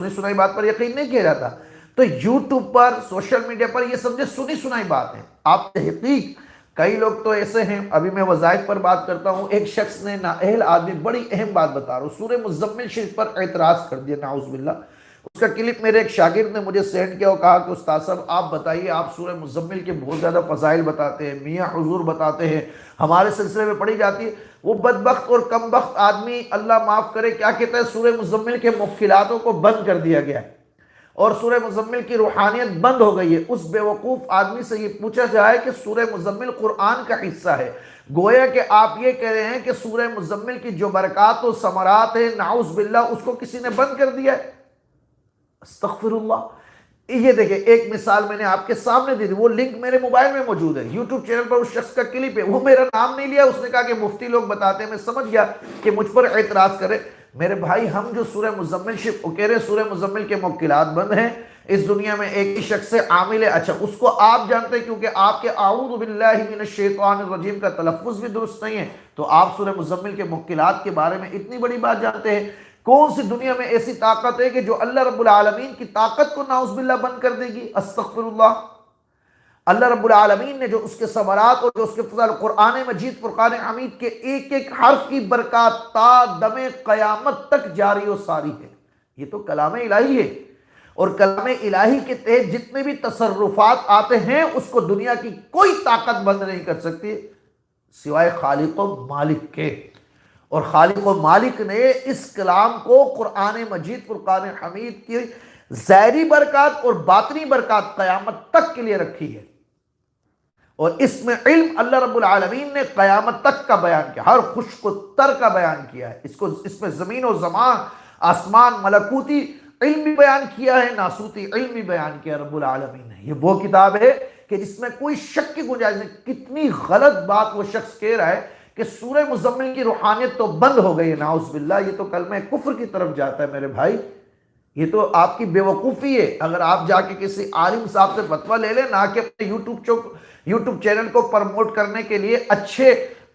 सुनी सुनाई बात पर यकीन नहीं किया जाता। तो यूट्यूब पर, सोशल मीडिया पर ये समझे सुनी सुनाई बात है। आप तहकीक, कई लोग तो ऐसे हैं, अभी मैं वज़ाइफ पर बात करता हूं, एक शख्स ने, नाअहल आदमी, बड़ी अहम बात बता रहा हूं, सूरह मुज़म्मिल शरीफ पर एतराज कर दिया, नाउज़ुबिल्लाह। उसका क्लिप मेरे एक शागिर्द ने मुझे सेंड किया और कहा कि उस्ताद साहब आप बताइए, आप सूरह मुज़म्मिल के बहुत ज़्यादा फ़ज़ाइल बताते हैं, मियाँ हुज़ूर बताते हैं, हमारे सिलसिले में पढ़ी जाती है। वो बदबख्त और कमबख्त आदमी, अल्लाह माफ़ करे, क्या कहता है, सूरह मुज़म्मिल के मुख्तिलातों को बंद कर दिया गया है और सूरह मुज़म्मिल की रूहानियत बंद हो गई है। उस बेवकूफ़ आदमी से ये पूछा जाए कि सूरह मुज़म्मिल कुरान का हिस्सा है, गोया कि आप ये कह रहे हैं कि सूरह मुज़म्मिल की जो बरक़ात और समरात है, नाउज़ बिल्लाह, उसको किसी ने बंद कर दिया है। अस्तग़फ़िरुल्लाह। ये देखिए, एक मिसाल मैंने आपके सामने दी थी, वो लिंक मेरे मोबाइल में मौजूद है, यूट्यूब चैनल पर उस शख्स का क्लिप है। वो मेरा नाम नहीं लिया, उसने कहा कि मुफ्ती लोग बताते हैं। मैं समझ गया कि मुझ पर एतराज़ करे। मेरे भाई, हम जो सूरह मुज़म्मिल शिफ कह रहे हैं, सूरह मुज़म्मिल के मुक्किलात बंद हैं इस दुनिया में, एक ही शख्स से आमिल है। अच्छा, उसको आप जानते हैं, क्योंकि आपके आऊज़ु बिल्लाहि मिनश शैतानिर रजीम का तलफ़्फ़ुज़ भी दुरुस्त नहीं है, तो आप सूरह मुज़म्मिल के मुक्किलात के बारे में इतनी बड़ी बात जानते हैं। कौन सी दुनिया में ऐसी ताकत है कि जो अल्लाह रब्बुल आलमीन की ताकत को नाउज़ बिल्लाह बंद कर देगी? अस्तग़फ़िरुल्लाह। अल्लाह रब्बुल आलमीन ने जो उसके सवारात और जो उसके फज़ल, कुरान मजीद, फुरक़ान हमीद के एक एक हर्फ की बरकत ता दमे क़यामत तक जारी और सारी है। ये तो कलाम इलाही है, और कलाम इलाही के तहत जितने भी तसर्रुफ़ात आते हैं, उसको दुनिया की कोई ताकत बंद नहीं कर सकती सिवाय खालिक व मालिक के। और खालिक व मालिक ने इस कलाम को कुरान मजीद, फुरक़ान हमीद की ज़ाहिरी बरकत और बातिनी बरकत क़यामत तक के लिए रखी है। और इसमें इल्म अल्लाह रब्बुल आलमीन ने क़यामत तक का बयान किया, हर खुश्क तर का बयान किया है। इसको, इसमें ज़मीन और ज़मान, आसमान, मलकूती इल्म भी बयान किया है, नासूती इल्म भी बयान किया रब्बुल आलमीन ने। ये वो किताब है कि जिसमें कोई शक की गुंजाइश नहीं। कितनी गलत बात वो शख्स कह रहा है कि सूरह मुज़म्मिल की रूहानियत तो बंद हो गई है, नाउज़ बिल्लाह। ये तो कलमे कुफ्र की तरफ जाता है मेरे भाई। ये तो आपकी बेवकूफ़ी है। अगर आप जाके किसी आलिम साहब से फतवा ले लें, ना कि अपने यूट्यूब चैनल को प्रमोट करने के लिए अच्छे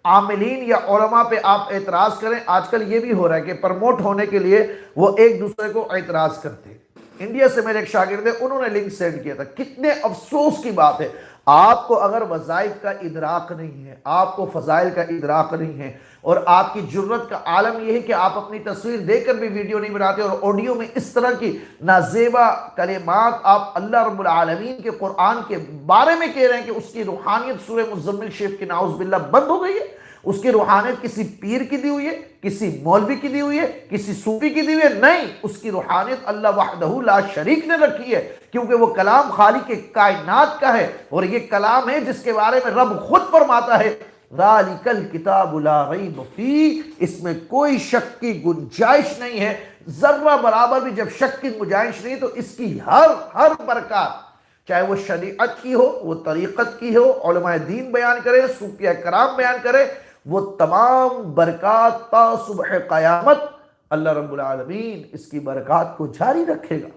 आमिलीन या उलमा पे आप एतराज़ करें। आजकल ये भी हो रहा है कि प्रमोट होने के लिए वो एक दूसरे को एतराज़ करते हैं। इंडिया से मेरे एक शागिर्द है, उन्होंने लिंक सेंड किया था। कितने अफसोस की बात है, आपको अगर वज़ाइफ का इदराक नहीं है, आपको फ़ज़ाइल का इदराक नहीं है, और आपकी जुर्रत का आलम यह है कि आप अपनी तस्वीर देखकर भी वीडियो नहीं बनाते, और ऑडियो में इस तरह की नाजेबा कलिमात आप अल्लाह रब्बुल आलमीन के कुरान के बारे में कह रहे हैं कि उसकी रूहानियत सूरह मुज़म्मिल शरीफ की नाउज़ बिल्लाह बंद हो गई है। उसकी रूहानियत किसी पीर की दी हुई है, किसी मौलवी की दी हुई है, किसी सूफी की दी हुई है? नहीं, उसकी रूहानियत अल्लाह वहदहू ला शरीक ने रखी है, क्योंकि वो कलाम खालिक के कायनात का है। और ये कलाम है जिसके बारे में रब खुद फरमाता है, ज़ालिकल किताबु ला रैब फी, इसमें कोई शक की गुंजाइश नहीं है। जर्रा बराबर भी जब शक की गुंजाइश नहीं, तो इसकी हर बरकत, चाहे वो शरीअत की हो, वो तरीक़त की हो, उलमाए दीन बयान करे, सूफिया कराम बयान करे, वो तमाम बरकत ता सुबह क़यामत अल्लाह रब्बुल आलमीन इसकी बरकत को जारी रखेगा।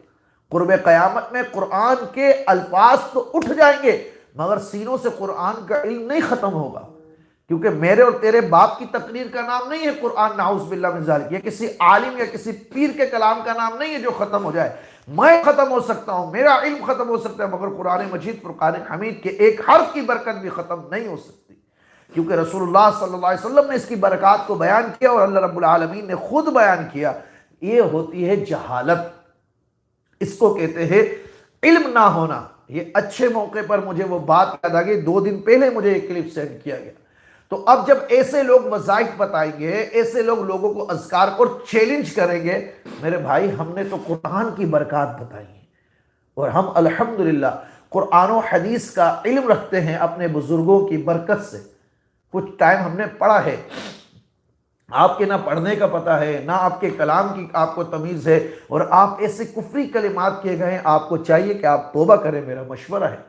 कुर्ब क़यामत में कुरान के अल्फाज तो उठ जाएंगे, मगर सीनों से कुरान का इल्म नहीं ख़त्म होगा। क्योंकि मेरे और तेरे बाप की तकरीर का नाम नहीं है कुरान, नाउज़ बिल्लाह मिन ज़ालिक। ये किसी आलिम या किसी पीर के कलाम का नाम नहीं है जो ख़त्म हो जाए। मैं ख़त्म हो सकता हूँ, मेरा इल्म ख़त्म हो सकता है, मगर कुरान मजीद, फुरक़ान हमीद के एक हर्फ की बरकत भी ख़त्म नहीं हो सकती, क्योंकि रसूलुल्लाह सल्लल्लाहु अलैहि वसल्लम ने इसकी बरकत को बयान किया और अल्लाह रब्बुल आलमीन ने खुद बयान किया। ये होती है जहालत, इसको कहते हैं इल्म ना होना। ये अच्छे मौके पर मुझे वो बात याद आ गई, 2 दिन पहले मुझे एक क्लिप सेंड किया गया। तो अब जब ऐसे लोग वज़ाइफ बताएंगे, ऐसे लोग लोगों को अज़कार और चैलेंज करेंगे, मेरे भाई हमने तो कुरान की बरकत बताई है, और हम अल्हम्दुलिल्लाह कुरान और हदीस का इल्म रखते हैं अपने बुजुर्गों की बरकत से। कुछ टाइम हमने पढ़ा है, आपके ना पढ़ने का पता है, ना आपके कलाम की आपको तमीज़ है, और आप ऐसे कुफरी कलिमात किए गए हैं। आपको चाहिए कि आप तौबा करें, मेरा मशवरा है,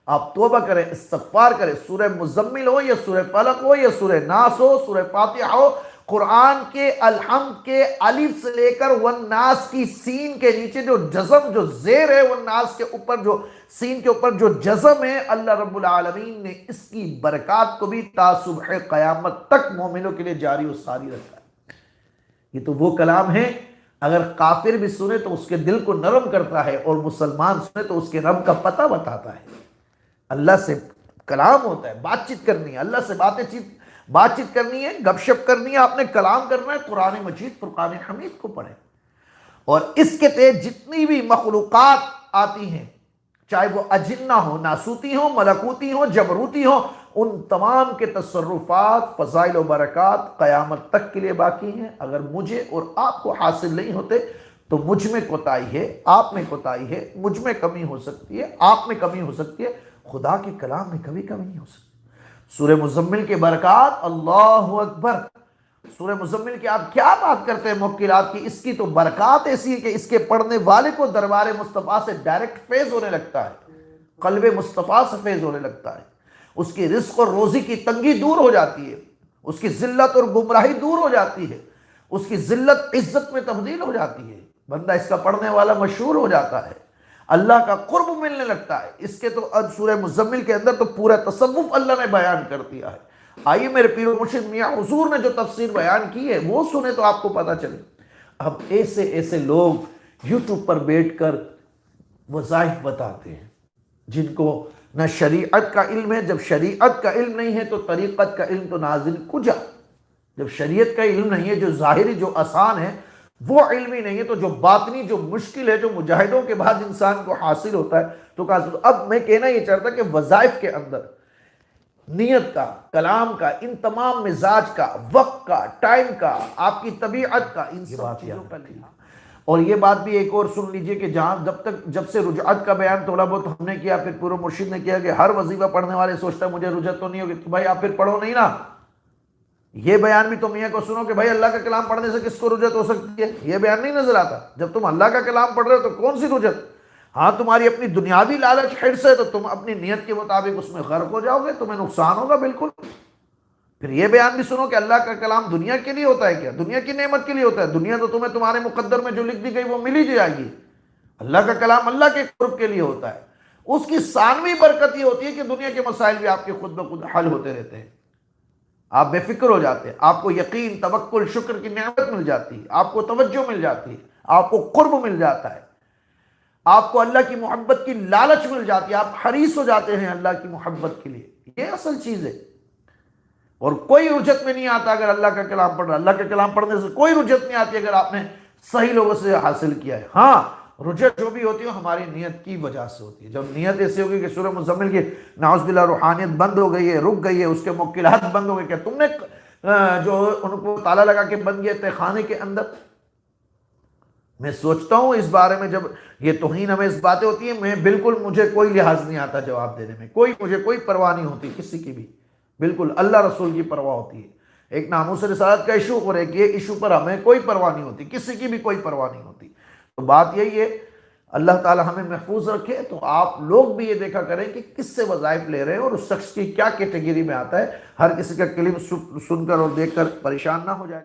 आप तौबा करें, इस्तिग़फ़ार करें। सूरह मुज़म्मिल हो या सूरह फलक हो या सूरह नास हो, सूरह फातिहा हो, कुरान के अलहम्द के अलिफ से लेकर वन नास की सीन के नीचे जो जज़म, जो ज़ेर है, वन नास के ऊपर जो सीन के ऊपर जो जज़म है, अल्लाह रब्बुल आलमीन ने इसकी बरकत को भी ता सुबह क़यामत तक मोमिनों के लिए जारी और सारी रखा है। ये तो वो कलाम है अगर काफिर भी सुने तो उसके दिल को नरम करता है, और मुसलमान सुने तो उसके रब का पता बताता है। अल्लाह से कलाम होता है, बातचीत करनी है, अल्लाह से बातचीत करनी है, गपशप करनी है, आपने कलाम करना है। कुरान मजीद, फुरकान हमीद को पढ़ें, और इसके तहत जितनी भी मखलूक़ात आती हैं, चाहे वो अजिन्ना हो, नासूती हो, मलकूती हो, जबरूती हो, उन तमाम के तसर्रुफात, फ़ज़ाइल व बरक़ात क़यामत तक के लिए बाकी हैं। अगर मुझे और आपको हासिल नहीं होते तो मुझ में कोताही है, आप में कोताही है, मुझ में कमी हो सकती है, आप में कमी हो सकती है, खुदा के कलाम में कभी कमी नहीं हो सकती। सूरह मुज़म्मिल के बरक़ात, अल्लाहु अकबर। सूरह मुज़म्मिल की आप क्या बात करते हैं मुक्किलात की, इसकी तो बरक़ात ऐसी है कि इसके पढ़ने वाले को दरबार मुस्तफ़ा से डायरेक्ट फैज़ होने लगता है, क़ल्ब मुस्तफ़ा से फैज़ होने लगता है, उसकी रिज़्क़ और रोज़ी की तंगी दूर हो जाती है, उसकी ज़िल्लत और गुमराही दूर हो जाती है, उसकी ज़िल्लत इज़्ज़त में तब्दील हो जाती है, बंदा इसका पढ़ने वाला मशहूर हो जाता है, अल्लाह का कुर्ब मिलने लगता है। इसके तो अब सूरह मुज़म्मिल के अंदर तो पूरा तसव्वुफ़ अल्लाह ने बयान कर दिया है। आइए मेरे पीर मुर्शिद मियाँ हुजूर ने जो तफसीर बयान की है वो सुने तो आपको पता चले। अब ऐसे ऐसे लोग यूट्यूब पर बैठकर वज़ाइफ बताते हैं जिनको न शरीयत का इल्म है। जब शरीयत का इल्म नहीं है तो तरीक़त का इल्म तो नाज़िल कुजा। जब शरीयत का इल्म नहीं है, जो ज़ाहिरी जो आसान है वो इल्म ही नहीं है, तो जो बातनी जो मुश्किल है, जो मुजाहिदों के बाद इंसान को हासिल होता है तो कहा। अब मैं कहना ये चाहता कि वज़ाइफ के अंदर नियत का, कलाम का, इन तमाम मिजाज का, वक्त का, टाइम का, आपकी तबीयत का, इन सब चीज़ों का लिहाज। और ये बात भी एक और सुन लीजिए कि जब से रुजअत का बयान थोड़ा बहुत हमने किया, फिर पूर्व मुर्शिद ने किया कि हर वजीफा पढ़ने वाले सोचता है मुझे रुजअत तो नहीं होगी, तो भाई आप फिर पढ़ो नहीं ना। ये बयान भी तुम मियाँ को सुनो कि भाई अल्लाह का कलाम पढ़ने से किसको रुजअत हो सकती है, ये बयान नहीं नजर आता। जब तुम अल्लाह का कलाम पढ़ रहे हो तो कौन सी रुजअत? हाँ, तुम्हारी अपनी दुनियावी लालच हिर्स है तो तुम अपनी नियत के मुताबिक उसमें गर्क हो जाओगे, तुम्हें नुकसान होगा बिल्कुल। फिर ये बयान भी सुनो कि अल्लाह का कलाम दुनिया के लिए होता है क्या? दुनिया की नेमत के लिए होता है? दुनिया तो तुम्हें तुम्हारे मुकद्दर में जो लिख दी गई वो मिल ही जाएगी। अल्लाह का कलाम अल्लाह के कुर्ब के लिए होता है। उसकी सानवी बरकत ये होती है कि दुनिया के मसाइल भी आपके खुद ब खुद हल होते रहते हैं, आप बेफिक्र हो जाते हैं, आपको यकीन, तवक्कुल, शुक्र की नेमत मिल जाती है, आपको तवज्जो मिल जाती है, आपको कुर्ब मिल जाता है, आपको अल्लाह की मोहब्बत की लालच मिल जाती है, आप हरीस हो जाते हैं अल्लाह की मोहब्बत के लिए। ये असल चीज है। और कोई रुजत में नहीं आता अगर अल्लाह का कलाम पढ़ रहा। अल्लाह का कलाम पढ़ने से कोई रुजत नहीं आती अगर आपने सही लोगों से हासिल किया है। हाँ, रुजत जो भी होती है हमारी नियत की वजह से होती है। जब नियत ऐसी होगी कि सूरह मुज़म्मिल की नाउज़ुबिल्लाह रूहानियत बंद हो गई है, रुक गई है, उसके मुक्किलात बंद हो गए, क्या तुमने जो उनको ताला लगा के बंद किए थे खाने के अंदर? मैं सोचता हूँ इस बारे में, जब ये तौहीन हमें इस बातें होती है, मैं बिल्कुल, मुझे कोई लिहाज नहीं आता जवाब देने में, मुझे कोई परवाह नहीं होती किसी की भी, बिल्कुल अल्लाह रसूल की परवाह होती है। एक नामूस रिसालत का इशू और एक ये इशू पर हमें कोई परवाह नहीं होती, किसी की भी कोई परवाह नहीं होती। तो बात यही है, अल्लाह ताला हमें महफूज रखे। तो आप लोग भी ये देखा करें कि किससे वज़ाइफ ले रहे हैं और उस शख्स की क्या कैटेगरी में आता है। हर किसी का क्लिप सुनकर और देखकर परेशान ना हो जाए।